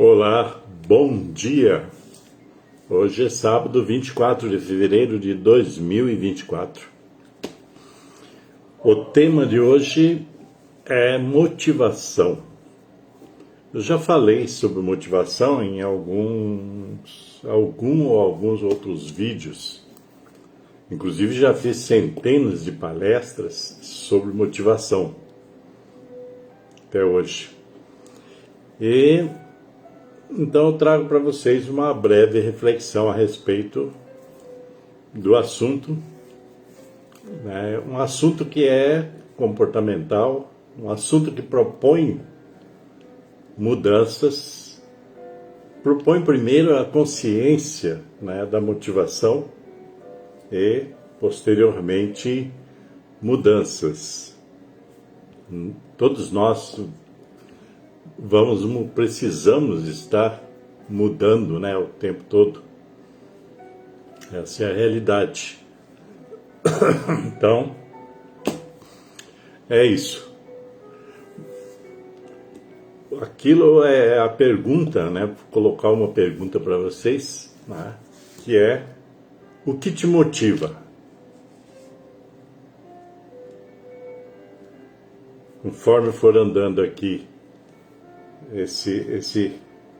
Olá, bom dia! Hoje é sábado, 24 de fevereiro de 2024. O tema de hoje é motivação. Eu já falei sobre motivação em alguns outros vídeos. Inclusive já fiz centenas de palestras sobre motivação até hoje. Então eu trago para vocês uma breve reflexão a respeito do assunto, né? Um assunto que é comportamental, um assunto que propõe mudanças, propõe primeiro a consciência, né, da motivação e, posteriormente, mudanças. Todos nós precisamos estar mudando, né, o tempo todo. Essa é a realidade. Então, é isso. Aquilo é a pergunta, né? Vou colocar uma pergunta para vocês, né, que é: o que te motiva? Conforme for andando aqui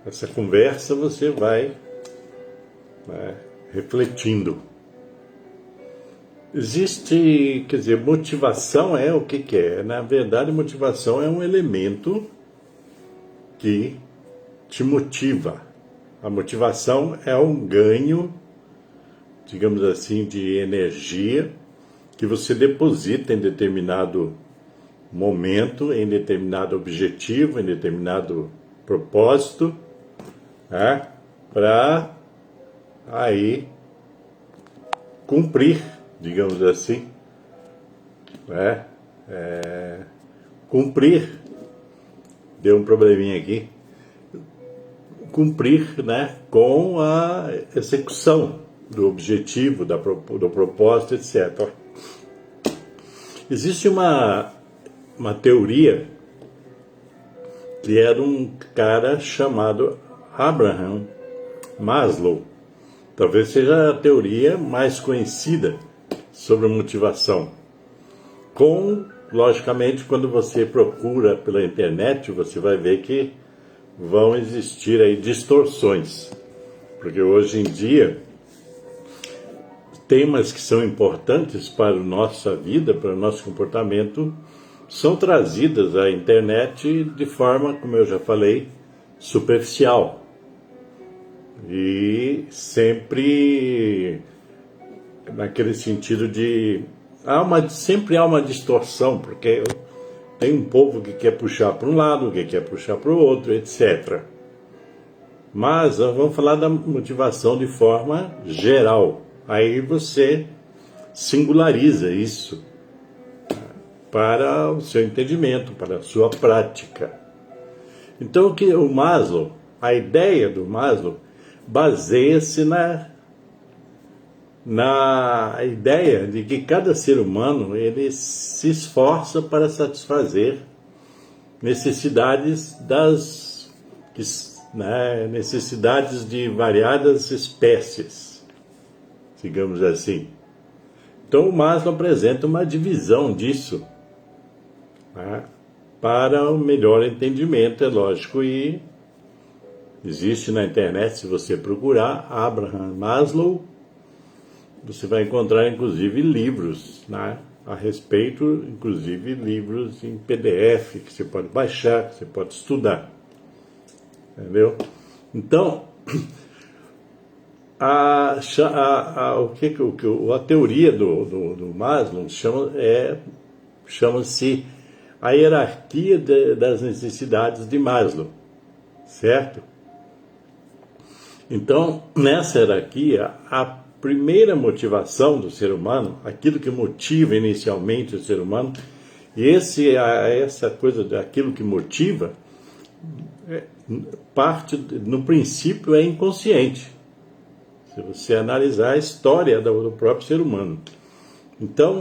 essa conversa, você vai, né, refletindo. Existe, quer dizer, motivação é o que é? Na verdade, motivação é um elemento que te motiva. A motivação é um ganho, digamos assim, de energia que você deposita em determinado momento, em determinado objetivo, em determinado propósito, né, para aí cumprir, digamos assim, né, cumprir, deu um probleminha aqui, cumprir, né, com a execução do objetivo, do propósito, etc. Existe uma teoria que era um cara chamado Abraham Maslow. Talvez seja a teoria mais conhecida sobre motivação. Logicamente, quando você procura pela internet, você vai ver que vão existir aí distorções. Porque hoje em dia, temas que são importantes para a nossa vida, para o nosso comportamento, são trazidas à internet de forma, como eu já falei, superficial. E sempre naquele sentido de... sempre há uma distorção, porque tem um povo que quer puxar para um lado, que quer puxar para o outro, etc. Mas vamos falar da motivação de forma geral. Aí você singulariza isso para o seu entendimento, para a sua prática. Então, a ideia do Maslow baseia-se na ideia de que cada ser humano ele se esforça para satisfazer necessidades necessidades de variadas espécies, digamos assim. Então, o Maslow apresenta uma divisão disso, né, para o melhor entendimento, é lógico, e existe na internet, se você procurar Abraham Maslow, você vai encontrar inclusive livros, né, a respeito, inclusive livros em PDF que você pode baixar, que você pode estudar, entendeu? Então, a teoria do Maslow chama-se a hierarquia das necessidades de Maslow, certo? Então, nessa hierarquia, a primeira motivação do ser humano, aquilo que motiva inicialmente o ser humano, e essa coisa daquilo que motiva, no princípio, é inconsciente. Se você analisar a história do próprio ser humano. Então,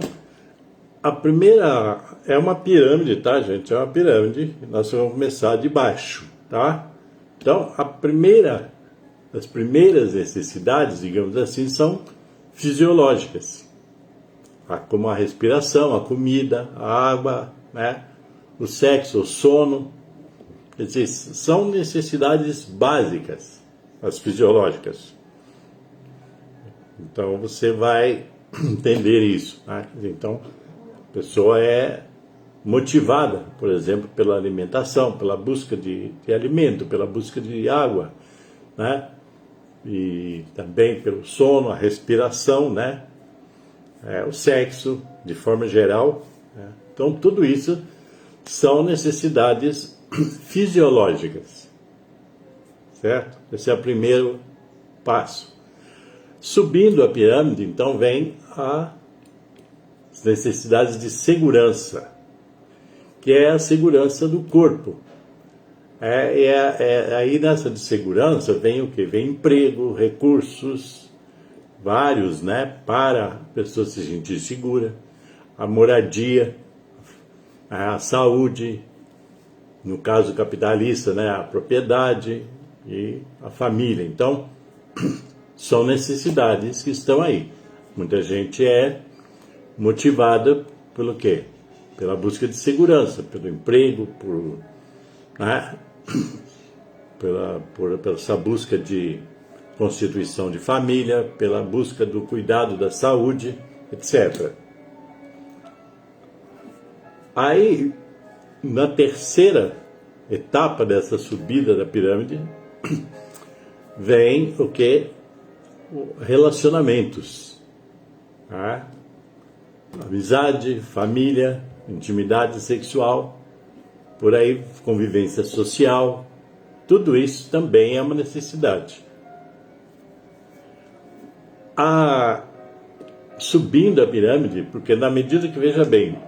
a primeira é uma pirâmide, tá, gente? É uma pirâmide. Nós vamos começar de baixo, tá? Então, as primeiras necessidades, digamos assim, são fisiológicas, como a respiração, a comida, a água, né? O sexo, o sono. Quer dizer, são necessidades básicas, as fisiológicas. Então, você vai entender isso, né? Então, a pessoa é motivada, por exemplo, pela alimentação, pela busca de alimento, pela busca de água, né? E também pelo sono, a respiração, né? O sexo, de forma geral, né? Então, tudo isso são necessidades fisiológicas, certo? Esse é o primeiro passo. Subindo a pirâmide, então, vem as necessidades de segurança, que é a segurança do corpo. Aí nessa de segurança vem o quê? Vem emprego, recursos, vários, né? Para a pessoa se sentir segura, a moradia, a saúde, no caso capitalista, né? A propriedade e a família. Então, são necessidades que estão aí. Muita gente é motivada pelo quê? Pela busca de segurança, pelo emprego, né? Por essa busca de constituição de família, pela busca do cuidado da saúde, etc. Aí, na terceira etapa dessa subida da pirâmide, vem o que? Relacionamentos. Tá? Amizade, família, intimidade sexual, por aí, convivência social, tudo isso também é uma necessidade. Subindo a pirâmide, porque na medida que, veja bem,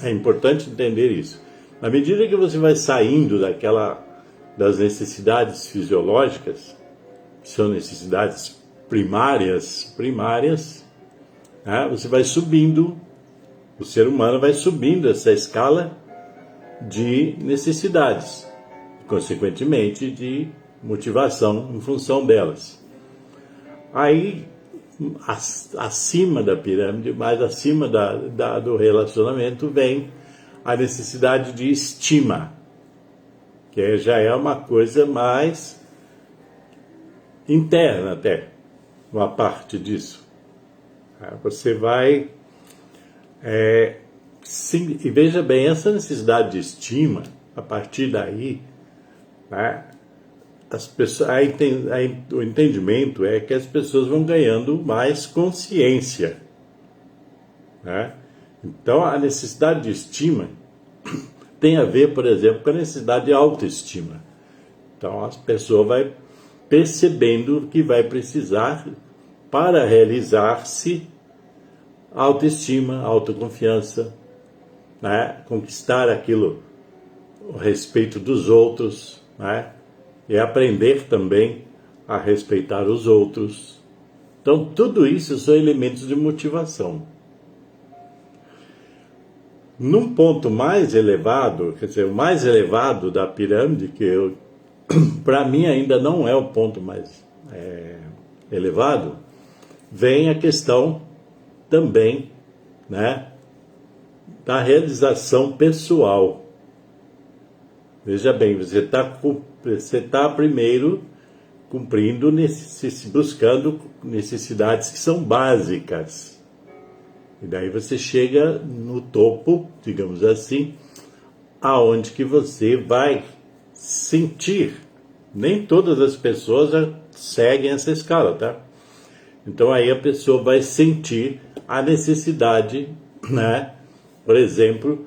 é importante entender isso, na medida que você vai saindo das necessidades fisiológicas, que são necessidades primárias, né, você vai subindo, o ser humano vai subindo essa escala de necessidades, consequentemente de motivação em função delas. Aí, acima da pirâmide, mais acima do relacionamento, vem a necessidade de estima, que já é uma coisa mais interna até, uma parte disso. Você vai... Sim, e veja bem, essa necessidade de estima, a partir daí, né, as pessoas, o entendimento é que as pessoas vão ganhando mais consciência, né? Então, a necessidade de estima tem a ver, por exemplo, com a necessidade de autoestima. Então, a pessoa vai percebendo que vai precisar, para realizar-se, autoestima, autoconfiança, né? Conquistar aquilo, o respeito dos outros, né? E aprender também a respeitar os outros. Então, tudo isso são elementos de motivação. Num ponto mais elevado, quer dizer, o mais elevado da pirâmide, que para mim ainda não é o ponto mais elevado, vem a questão também, né, da realização pessoal. Veja bem, você tá primeiro buscando necessidades que são básicas. E daí você chega no topo, digamos assim, aonde que você vai sentir. Nem todas as pessoas seguem essa escala, tá? Então aí a pessoa vai sentir a necessidade, né, por exemplo,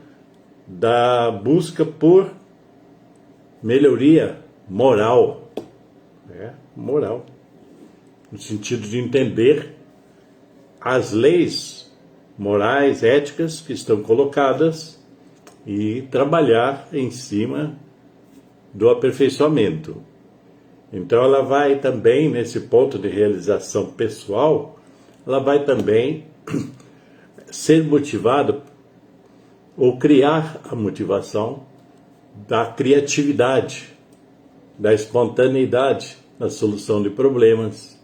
da busca por melhoria moral, moral, no sentido de entender as leis morais, éticas que estão colocadas e trabalhar em cima do aperfeiçoamento. Então ela vai também, nesse ponto de realização pessoal, ela vai também ser motivada ou criar a motivação da criatividade, da espontaneidade na solução de problemas,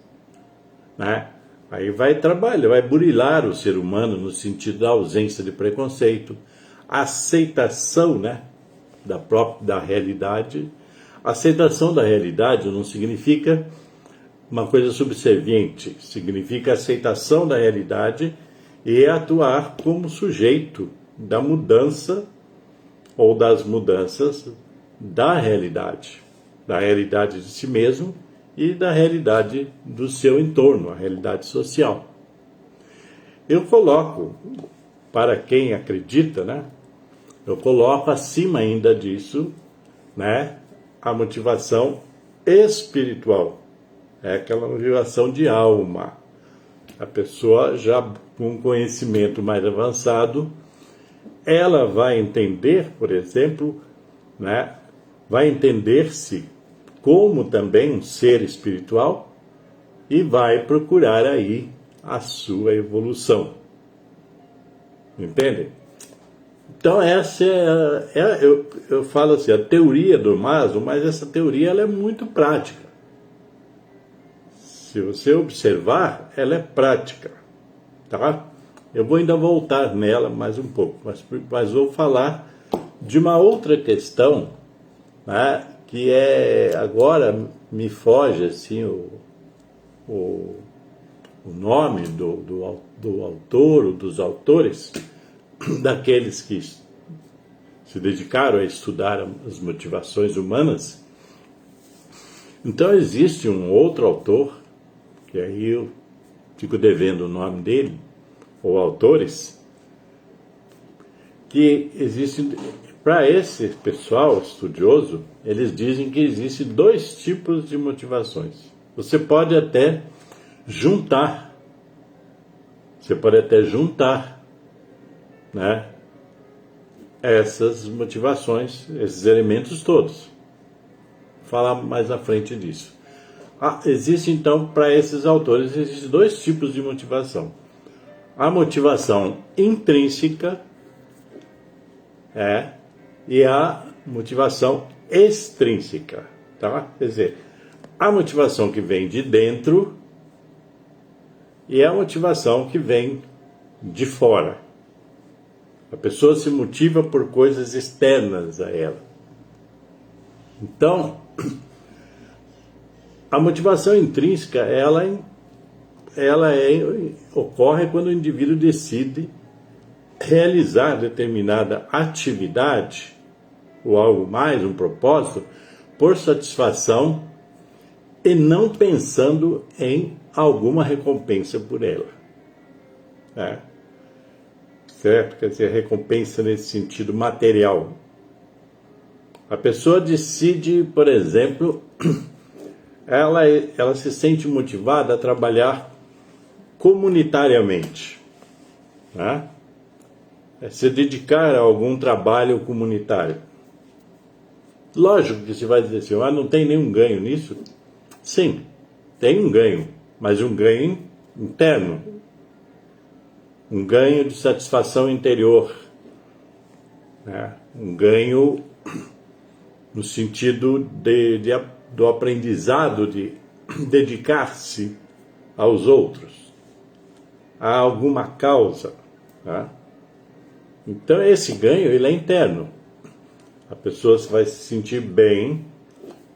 né? Aí vai trabalhar, vai burilar o ser humano no sentido da ausência de preconceito, aceitação, né, da realidade. Aceitação da realidade não significa uma coisa subserviente, significa aceitação da realidade e atuar como sujeito da mudança ou das mudanças da realidade de si mesmo e da realidade do seu entorno, a realidade social. Eu coloco, para quem acredita, né, eu coloco acima ainda disso, né, a motivação espiritual. É aquela motivação de alma. A pessoa já com conhecimento mais avançado, ela vai entender, por exemplo, né, vai entender-se como também um ser espiritual e vai procurar aí a sua evolução. Entende? Então essa eu falo assim, a teoria do Maslow, mas essa teoria ela é muito prática. Se você observar, ela é prática, tá? Eu vou ainda voltar nela mais um pouco, mas vou falar de uma outra questão, né, que agora me foge assim o nome do autor ou dos autores, daqueles que se dedicaram a estudar as motivações humanas. Então existe um outro autor, que aí eu fico devendo o nome dele, ou autores, que existe, para esse pessoal estudioso, eles dizem que existem dois tipos de motivações. Você pode até juntar, né, essas motivações, esses elementos todos. Vou falar mais à frente disso. Existe então, para esses autores, existem dois tipos de motivação. A motivação intrínseca e a motivação extrínseca, tá? Quer dizer, a motivação que vem de dentro e a motivação que vem de fora. A pessoa se motiva por coisas externas a ela. Então, a motivação intrínseca, ocorre quando o indivíduo decide realizar determinada atividade ou algo mais, um propósito, por satisfação e não pensando em alguma recompensa por ela. Certo? Quer dizer, recompensa nesse sentido material. A pessoa decide, por exemplo, ela se sente motivada a trabalhar comunitariamente, né? Se dedicar a algum trabalho comunitário. Lógico que você vai dizer assim, não tem nenhum ganho nisso? Sim, tem um ganho, mas um ganho interno. Um ganho de satisfação interior, né? Um ganho no sentido do aprendizado de dedicar-se aos outros, a alguma causa, né? Então esse ganho ele é interno. A pessoa vai se sentir bem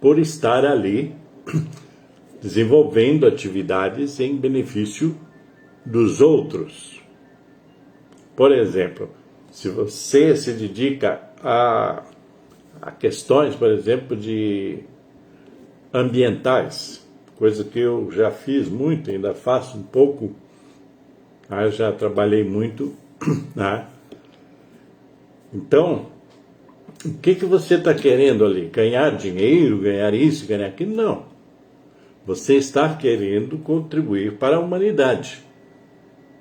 por estar ali desenvolvendo atividades em benefício dos outros. Por exemplo, se você se dedica a questões, por exemplo, de ambientais, coisa que eu já fiz muito, ainda faço um pouco, já trabalhei muito, né? Então, o que você está querendo ali? Ganhar dinheiro, ganhar isso, ganhar aquilo? Não. Você está querendo contribuir para a humanidade.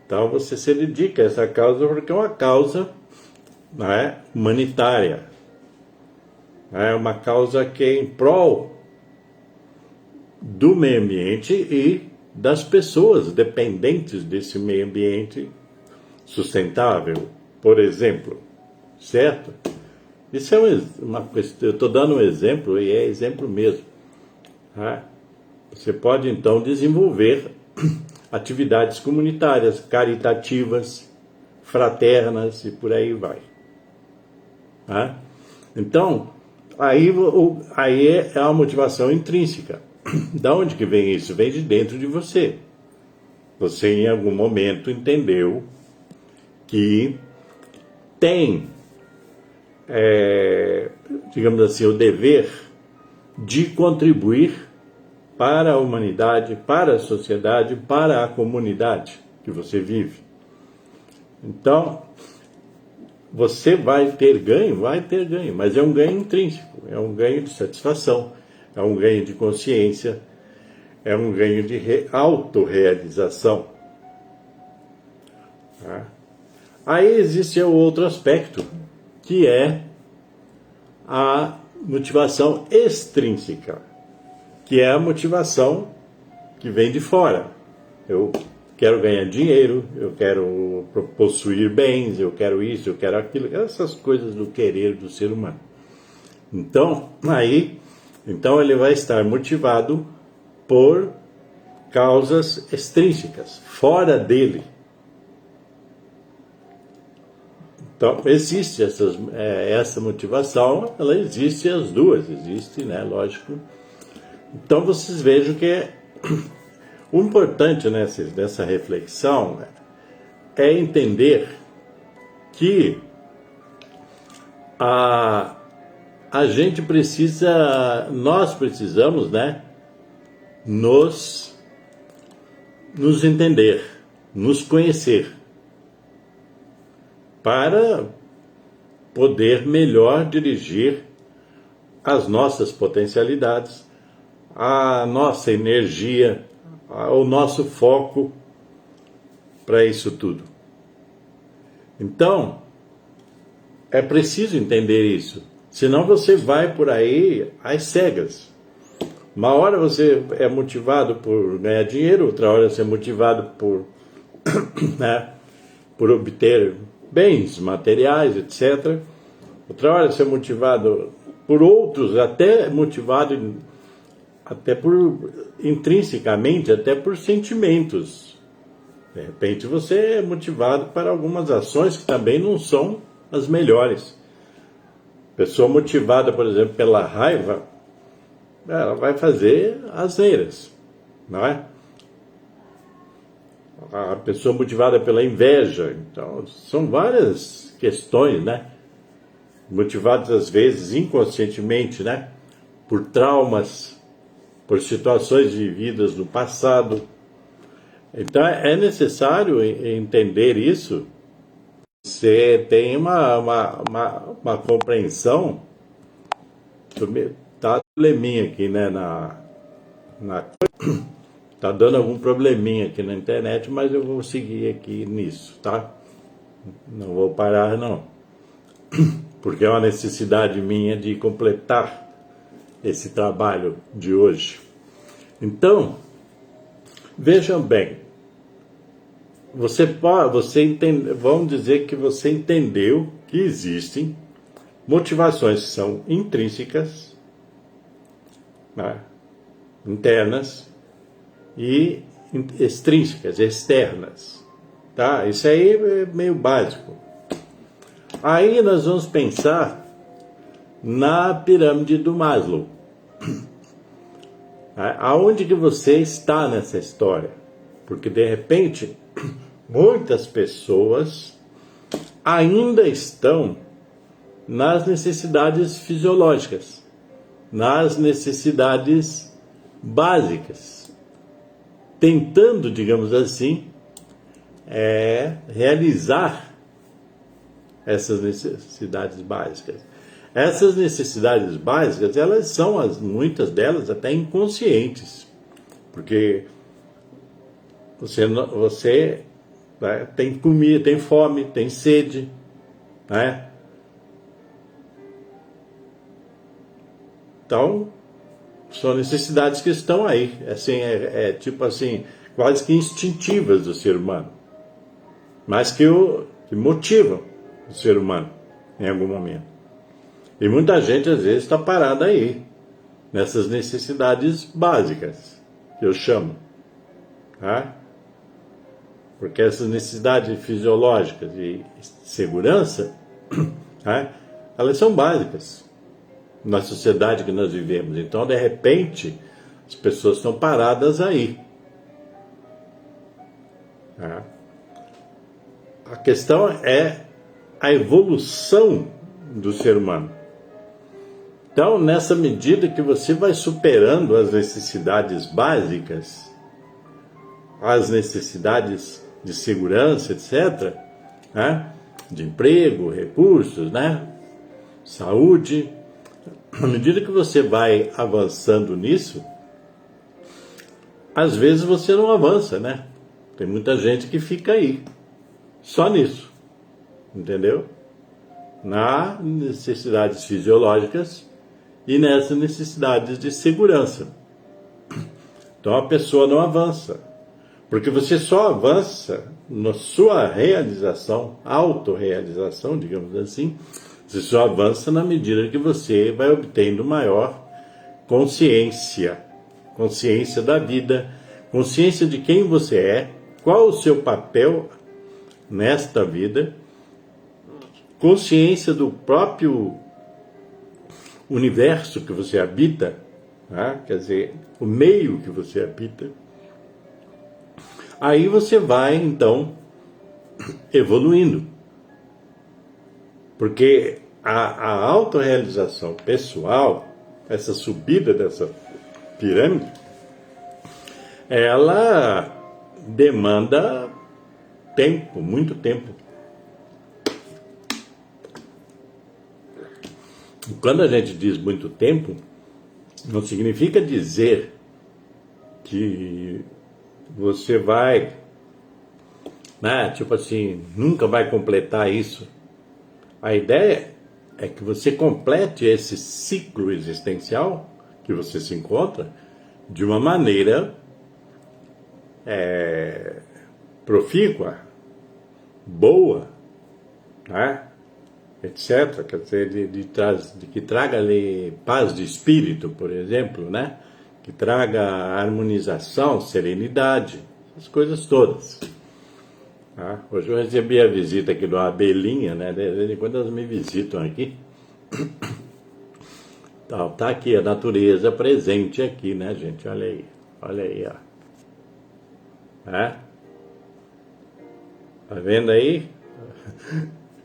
Então você se dedica a essa causa porque é uma causa, né, humanitária. É uma causa que é em prol do meio ambiente e das pessoas dependentes desse meio ambiente sustentável, por exemplo. Certo? Isso é uma questão, eu estou dando um exemplo, e é exemplo mesmo. Tá? Você pode, então, desenvolver atividades comunitárias, caritativas, fraternas e por aí vai. Tá? Então, aí é uma motivação intrínseca. Da onde que vem isso? Vem de dentro de você. Você, em algum momento, entendeu que tem, digamos assim, o dever de contribuir para a humanidade, para a sociedade, para a comunidade que você vive. Então, você vai ter ganho, mas é um ganho intrínseco, é um ganho de satisfação, é um ganho de consciência, é um ganho de autorrealização. Tá? Aí existe o outro aspecto, que é a motivação extrínseca, que é a motivação que vem de fora. Eu quero ganhar dinheiro, eu quero possuir bens, eu quero isso, eu quero aquilo, essas coisas do querer do ser humano. Então ele vai estar motivado por causas extrínsecas, fora dele. Então, existe essa motivação, ela existe as duas, existe, né, lógico. Então, vocês vejam que o importante nessa reflexão é entender que nós precisamos, né, nos entender, nos conhecer, para poder melhor dirigir as nossas potencialidades, a nossa energia, o nosso foco para isso tudo. Então, é preciso entender isso, senão você vai por aí às cegas. Uma hora você é motivado por ganhar dinheiro, outra hora você é motivado por, né, por obter bens materiais, etc. Outra hora você é motivado por outros, até motivado até por intrinsecamente, até por sentimentos. De repente você é motivado para algumas ações que também não são as melhores. Pessoa motivada, por exemplo, pela raiva, ela vai fazer asneiras, não é? A pessoa motivada pela inveja, então são várias questões, né? Motivadas às vezes inconscientemente, né? Por traumas, por situações vividas no passado. Então é necessário entender isso. Você tem uma compreensão. Tá probleminha aqui, né? Tá dando algum probleminha aqui na internet, mas eu vou seguir aqui nisso, tá? Não vou parar, não. Porque é uma necessidade minha de completar esse trabalho de hoje. Então, vejam bem, vamos dizer que você entendeu que existem motivações que são intrínsecas, né, internas, e extrínsecas, externas. Tá? Isso aí é meio básico. Aí nós vamos pensar na pirâmide do Maslow. Aonde que você está nessa história? Porque de repente muitas pessoas ainda estão nas necessidades fisiológicas, nas necessidades básicas, tentando, digamos assim, realizar essas necessidades básicas. Essas necessidades básicas, elas são, muitas delas, até inconscientes, porque você né, tem comida, tem fome, tem sede, né? Então, são necessidades que estão aí, assim, tipo assim, quase que instintivas do ser humano, mas que motivam o ser humano em algum momento. E muita gente às vezes está parada aí, nessas necessidades básicas, que eu chamo. Tá? Porque essas necessidades fisiológicas de segurança, tá? Elas são básicas na sociedade que nós vivemos. Então, de repente, as pessoas estão paradas aí. Tá? A questão é a evolução do ser humano. Então, nessa medida que você vai superando as necessidades básicas, as necessidades de segurança, etc., né? De emprego, recursos, né? Saúde, à medida que você vai avançando nisso, às vezes você não avança, né? Tem muita gente que fica aí, só nisso, entendeu? Nas necessidades fisiológicas e nessas necessidades de segurança. Então a pessoa não avança, porque você só avança na sua realização, autorrealização, digamos assim, você só avança na medida que você vai obtendo maior consciência da vida, consciência de quem você é, qual o seu papel nesta vida, consciência do próprio universo que você habita, tá? Quer dizer, o meio que você habita. Aí você vai, então, evoluindo. Porque a autorrealização pessoal, essa subida dessa pirâmide, ela demanda tempo, muito tempo. Quando a gente diz muito tempo, não significa dizer que você vai, né, tipo assim, nunca vai completar isso. A ideia é que você complete esse ciclo existencial que você se encontra de uma maneira profícua, boa, né? Etc. Quer dizer, de que traga-lhe paz de espírito, por exemplo, né? Que traga harmonização, serenidade, as coisas todas. Tá? Hoje eu recebi a visita aqui de uma abelhinha, né? De vez em quando elas me visitam aqui. Tá aqui a natureza presente aqui, né, gente? Olha aí, ó. Tá vendo aí?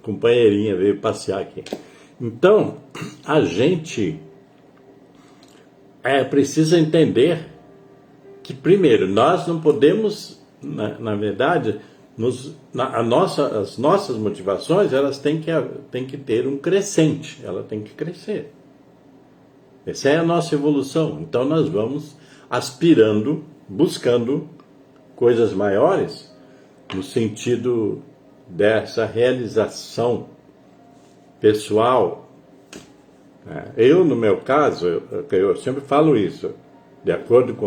Companheirinha veio passear aqui. Então, a gente precisa entender que, primeiro, nós não podemos, na verdade, as nossas motivações, elas têm que ter um crescente, ela tem que crescer. Essa é a nossa evolução. Então, nós vamos aspirando, buscando coisas maiores, no sentido dessa realização pessoal. Eu, no meu caso, eu sempre falo isso, de acordo com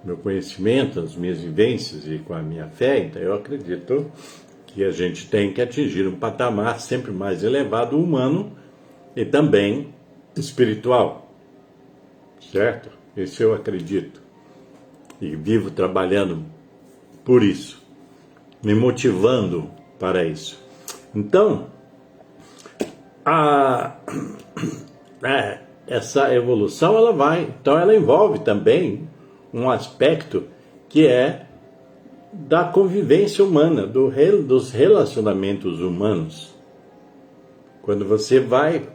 meu conhecimento, as minhas vivências e com a minha fé, então eu acredito que a gente tem que atingir um patamar sempre mais elevado, humano e também espiritual, certo? Isso eu acredito e vivo trabalhando por isso, me motivando para isso. Então, essa evolução ela envolve também um aspecto que é da convivência humana, dos relacionamentos humanos. Quando você vai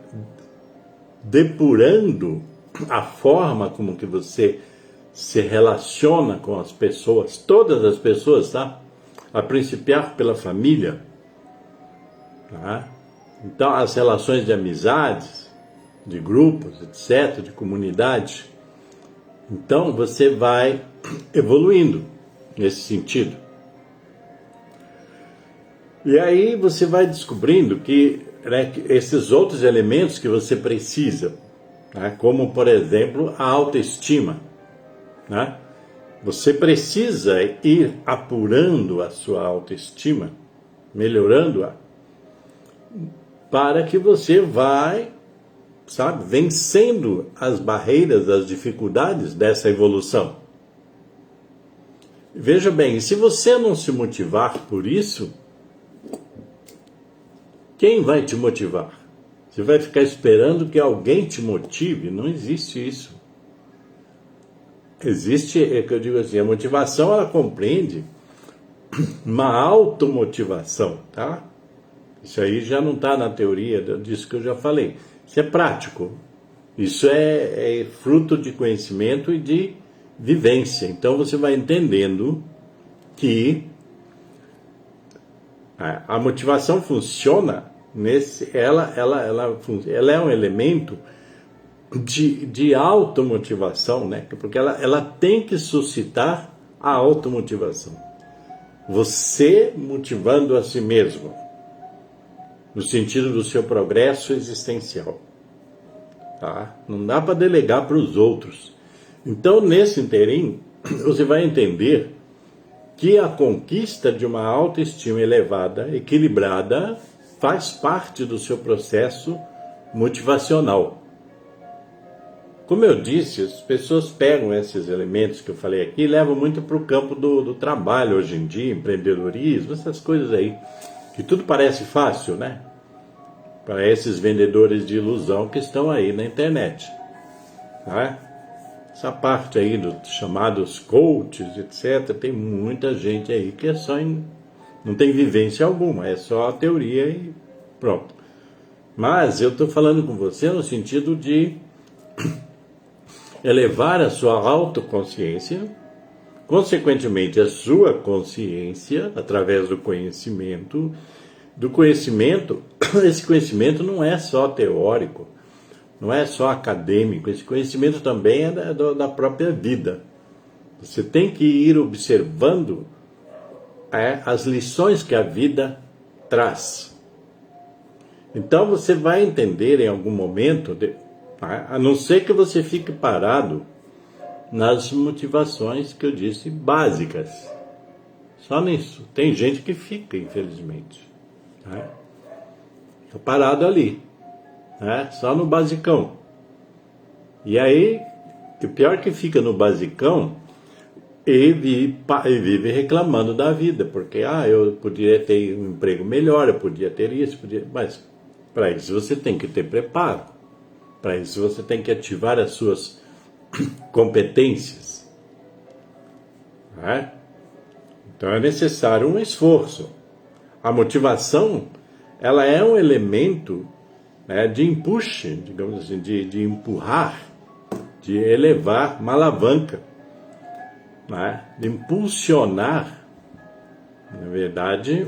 depurando a forma como que você se relaciona com as pessoas, todas as pessoas, tá? A principiar pela família, tá? Então, as relações de amizades, de grupos, etc., de comunidade. Então, você vai evoluindo nesse sentido. E aí você vai descobrindo que, né, esses outros elementos que você precisa, né, como, por exemplo, a autoestima, né? Você precisa ir apurando a sua autoestima, melhorando-a, para que você vai, sabe, vencendo as barreiras, as dificuldades dessa evolução. Veja bem, se você não se motivar por isso, quem vai te motivar? Você vai ficar esperando que alguém te motive? Não existe isso. Existe, é que eu digo assim, a motivação ela compreende uma automotivação, tá? Isso aí já não está na teoria disso que eu já falei. Isso é prático. Isso é fruto de conhecimento e de vivência. Então você vai entendendo que a motivação funciona ela é um elemento de automotivação, né? Porque ela tem que suscitar a automotivação. Você motivando a si mesmo, no sentido do seu progresso existencial. Tá? Não dá para delegar para os outros. Então, nesse interim, você vai entender que a conquista de uma autoestima elevada, equilibrada, faz parte do seu processo motivacional. Como eu disse, as pessoas pegam esses elementos que eu falei aqui e levam muito para o campo do trabalho hoje em dia, empreendedorismo, essas coisas aí, que tudo parece fácil, né? Para esses vendedores de ilusão que estão aí na internet. Tá? Essa parte aí dos chamados coaches, etc., tem muita gente aí que é só não tem vivência alguma, é só a teoria e pronto. Mas eu estou falando com você no sentido de elevar a sua autoconsciência, consequentemente a sua consciência, através do conhecimento. Esse conhecimento não é só teórico, não é só acadêmico, esse conhecimento também é da própria vida. Você tem que ir observando as lições que a vida traz. Então você vai entender em algum momento, a não ser que você fique parado nas motivações que eu disse básicas. Só nisso. Tem gente que fica, infelizmente. Fica parado ali. Só no basicão. E aí, o pior que fica no basicão, e vive reclamando da vida, porque eu poderia ter um emprego melhor, eu podia ter isso, mas para isso você tem que ter preparo, para isso você tem que ativar as suas competências. Então é necessário um esforço. A motivação, ela é um elemento, né, de empuxe, digamos assim, de empurrar, de elevar uma alavanca, né, de impulsionar, na verdade,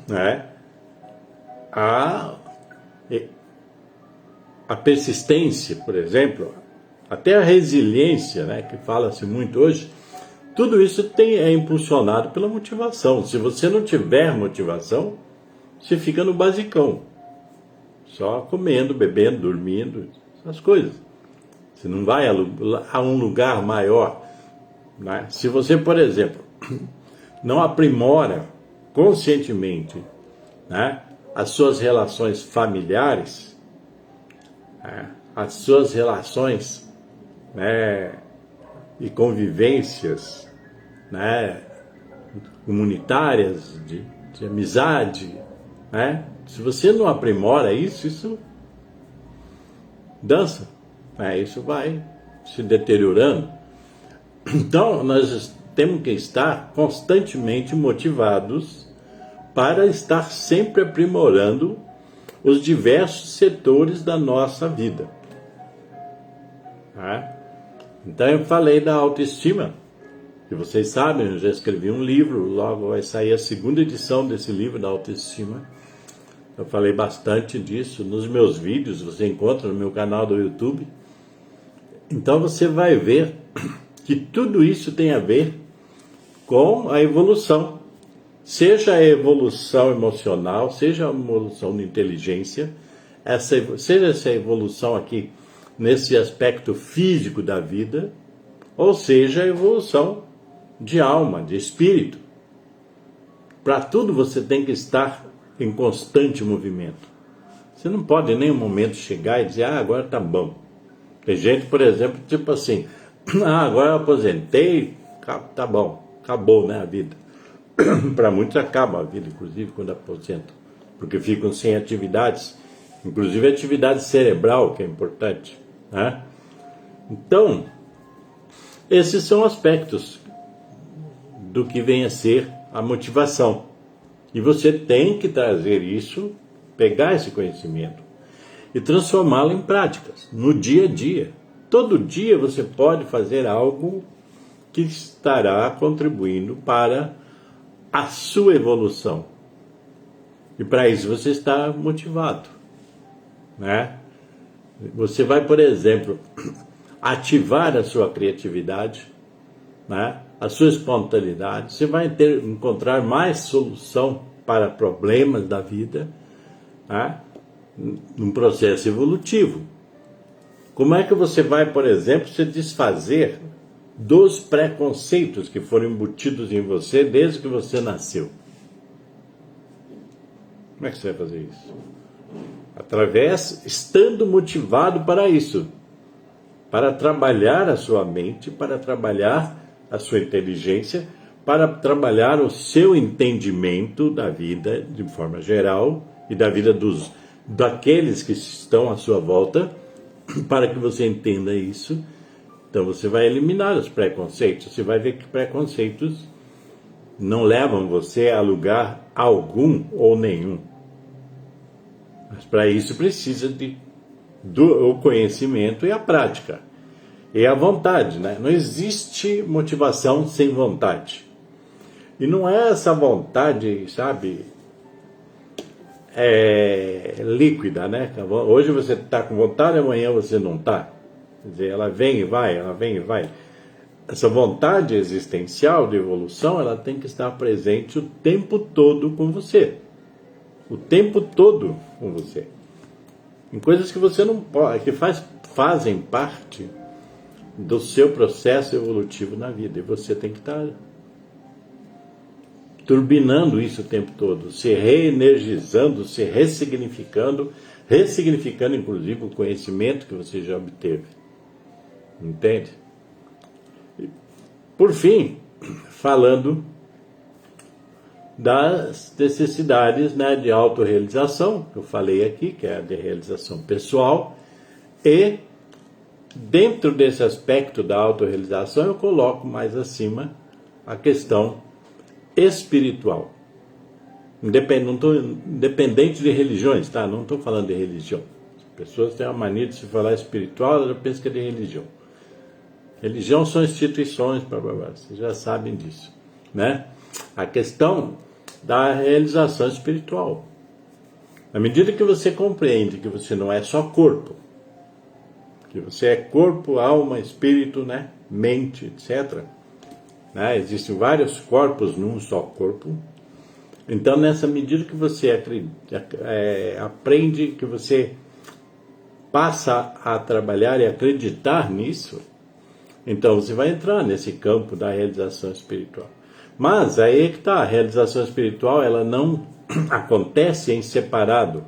né, a persistência, por exemplo, até a resiliência, né, que fala-se muito hoje, tudo isso é impulsionado pela motivação. Se você não tiver motivação, você fica no basicão, só comendo, bebendo, dormindo, essas coisas. Você não vai a um lugar maior. Né? Se você, por exemplo, não aprimora conscientemente, né, as suas relações familiares, né, as suas relações, né, e convivências, né, comunitárias, de amizade, né? Se você não aprimora isso dança, né? Isso vai se deteriorando. Então, nós temos que estar constantemente motivados para estar sempre aprimorando os diversos setores da nossa vida. Tá? Então, eu falei da autoestima, que vocês sabem, eu já escrevi um livro, logo vai sair a segunda edição desse livro da autoestima. Eu falei bastante disso nos meus vídeos, você encontra no meu canal do YouTube. Então, você vai ver que tudo isso tem a ver com a evolução. Seja a evolução emocional, seja a evolução de inteligência, seja essa evolução aqui nesse aspecto físico da vida, ou seja a evolução de alma, de espírito. Para tudo você tem que estar em constante movimento. Você não pode em nenhum momento chegar e dizer, agora tá bom. Tem gente, por exemplo, tipo assim, agora eu aposentei, tá bom, acabou, né, a vida. Para muitos acaba a vida, inclusive, quando aposentam, porque ficam sem atividades, inclusive atividade cerebral, que é importante, né? Então, esses são aspectos do que vem a ser a motivação. E você tem que trazer isso, pegar esse conhecimento e transformá-lo em práticas, no dia a dia. Todo dia você pode fazer algo que estará contribuindo para a sua evolução. E para isso você está motivado, né? Você vai, por exemplo, ativar a sua criatividade, né? A sua espontaneidade. Você vai encontrar mais solução para problemas da vida, né? Num processo evolutivo. Como é que você vai, por exemplo, se desfazer dos preconceitos que foram embutidos em você desde que você nasceu? Como é que você vai fazer isso? Estando motivado para isso, para trabalhar a sua mente, para trabalhar a sua inteligência, para trabalhar o seu entendimento da vida de forma geral e da vida daqueles que estão à sua volta, para que você entenda isso. Então você vai eliminar os preconceitos. Você vai ver que preconceitos não levam você a lugar algum ou nenhum. Mas para isso precisa do conhecimento e a prática. E a vontade, né? Não existe motivação sem vontade. E não é essa vontade, sabe, líquida, né? Hoje você está com vontade, amanhã você não está. Quer dizer, ela vem e vai, ela vem e vai. Essa vontade existencial de evolução, ela tem que estar presente o tempo todo com você. O tempo todo com você. Em coisas que você não pode, que fazem parte do seu processo evolutivo na vida. E você tem que estar turbinando isso o tempo todo, se reenergizando, se ressignificando inclusive o conhecimento que você já obteve. Entende? Por fim, falando das necessidades, né, de autorrealização, que eu falei aqui, que é a de realização pessoal, e dentro desse aspecto da autorrealização eu coloco mais acima a questão espiritual. Independente de religiões, tá? Não estou falando de religião. As pessoas têm a mania de se falar espiritual, elas pensam que é de religião. Religião são instituições, blá, blá, blá. Vocês já sabem disso, né? A questão da realização espiritual. Na medida que você compreende que você não é só corpo, que você é corpo, alma, espírito, né? Mente, etc., né? Existem vários corpos num só corpo. Então, nessa medida que você aprende, que você passa a trabalhar e acreditar nisso, então você vai entrar nesse campo da realização espiritual. Mas aí é que está, a realização espiritual, ela não acontece em separado.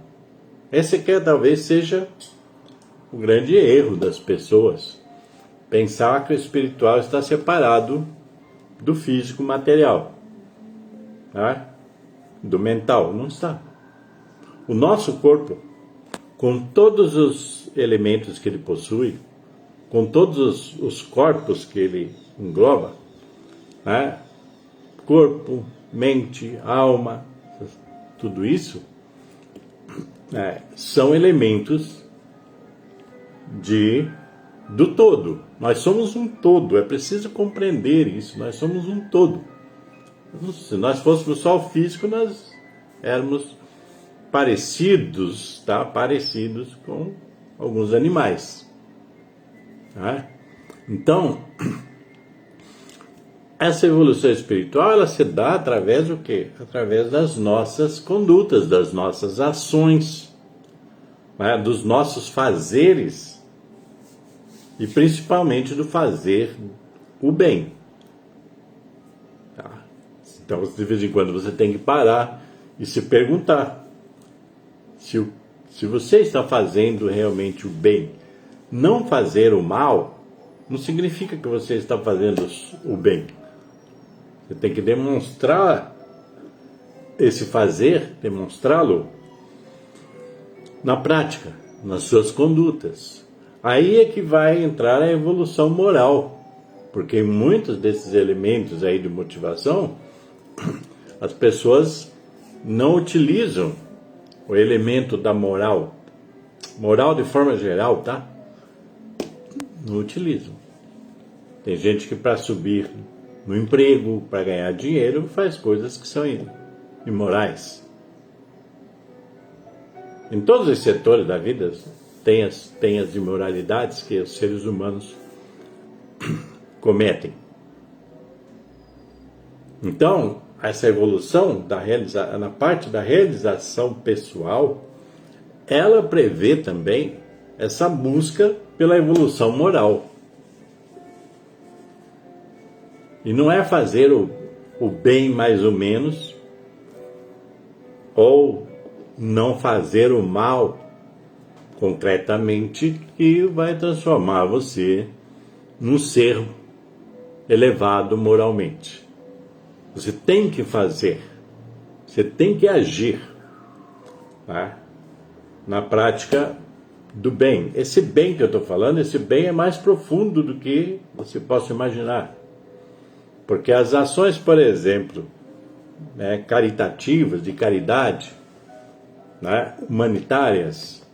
Esse aqui talvez seja o grande erro das pessoas. Pensar que o espiritual está separado do físico material, tá? Do mental. Não está. O nosso corpo, com todos os elementos que ele possui, com todos os corpos que ele engloba, né? Corpo, mente, alma, tudo isso são elementos do todo. Nós somos um todo, é preciso compreender isso, nós somos um todo. Se nós fôssemos só o físico, nós éramos parecidos, tá? Parecidos com alguns animais. Tá? Então, essa evolução espiritual, ela se dá através do quê? Através das nossas condutas, das nossas ações, né? Dos nossos fazeres, e principalmente do fazer o bem. Tá? Então, de vez em quando, você tem que parar e se perguntar Se você está fazendo realmente o bem, não fazer o mal, não significa que você está fazendo o bem. Você tem que demonstrar esse fazer, demonstrá-lo na prática, nas suas condutas. Aí é que vai entrar a evolução moral, porque muitos desses elementos aí de motivação, as pessoas não utilizam o elemento da moral de forma geral, tá? Não utilizam. Tem gente que para subir no emprego, para ganhar dinheiro, faz coisas que são imorais. Em todos os setores da vida tem as imoralidades que os seres humanos cometem. Então, essa evolução na parte da realização pessoal, ela prevê também essa busca pela evolução moral. E não é fazer o bem mais ou menos, ou não fazer o mal concretamente, que vai transformar você num ser elevado moralmente. Você tem que fazer, você tem que agir, tá? Na prática do bem. Esse bem que eu estou falando, esse bem é mais profundo do que você possa imaginar. Porque as ações, por exemplo, caritativas, de caridade, humanitárias,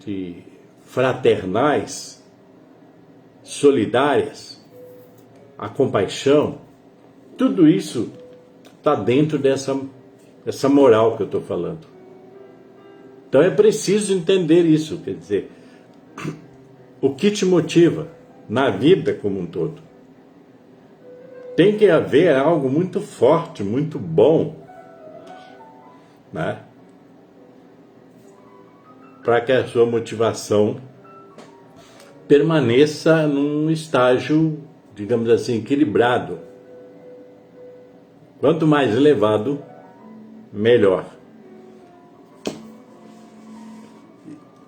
de fraternais, solidárias, a compaixão, tudo isso está dentro dessa moral que eu estou falando. Então é preciso entender isso, quer dizer, o que te motiva na vida como um todo. Tem que haver algo muito forte, muito bom, para que a sua motivação permaneça num estágio, digamos assim, equilibrado. Quanto mais elevado, melhor.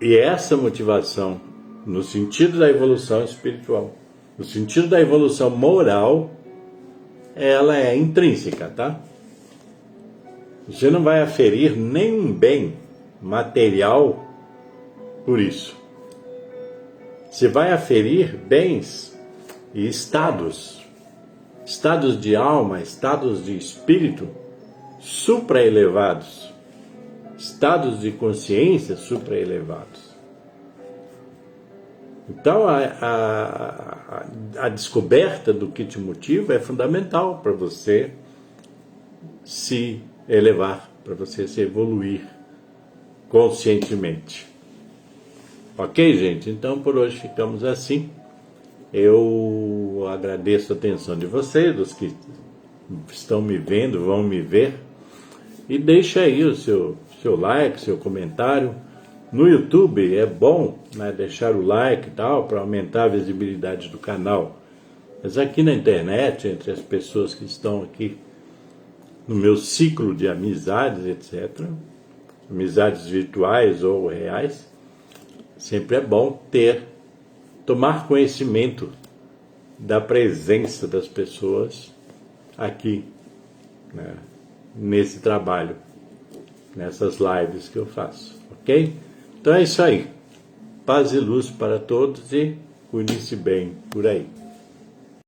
E essa motivação, no sentido da evolução espiritual, no sentido da evolução moral, ela é intrínseca, tá? Você não vai aferir nenhum bem material por isso. Você vai aferir bens e estados de alma, estados de espírito supraelevados, estados de consciência supraelevados. Então, a descoberta do que te motiva é fundamental para você se elevar, para você se evoluir conscientemente. Ok, gente? Então, por hoje ficamos assim. Eu agradeço a atenção de vocês, dos que estão me vendo, vão me ver. E deixa aí o seu like, seu comentário. No YouTube é bom, deixar o like e tal, para aumentar a visibilidade do canal. Mas aqui na internet, entre as pessoas que estão aqui no meu ciclo de amizades, etc., amizades virtuais ou reais, sempre é bom tomar conhecimento da presença das pessoas aqui, nesse trabalho, nessas lives que eu faço, ok? Então é isso aí. Paz e luz para todos e cuide-se bem por aí.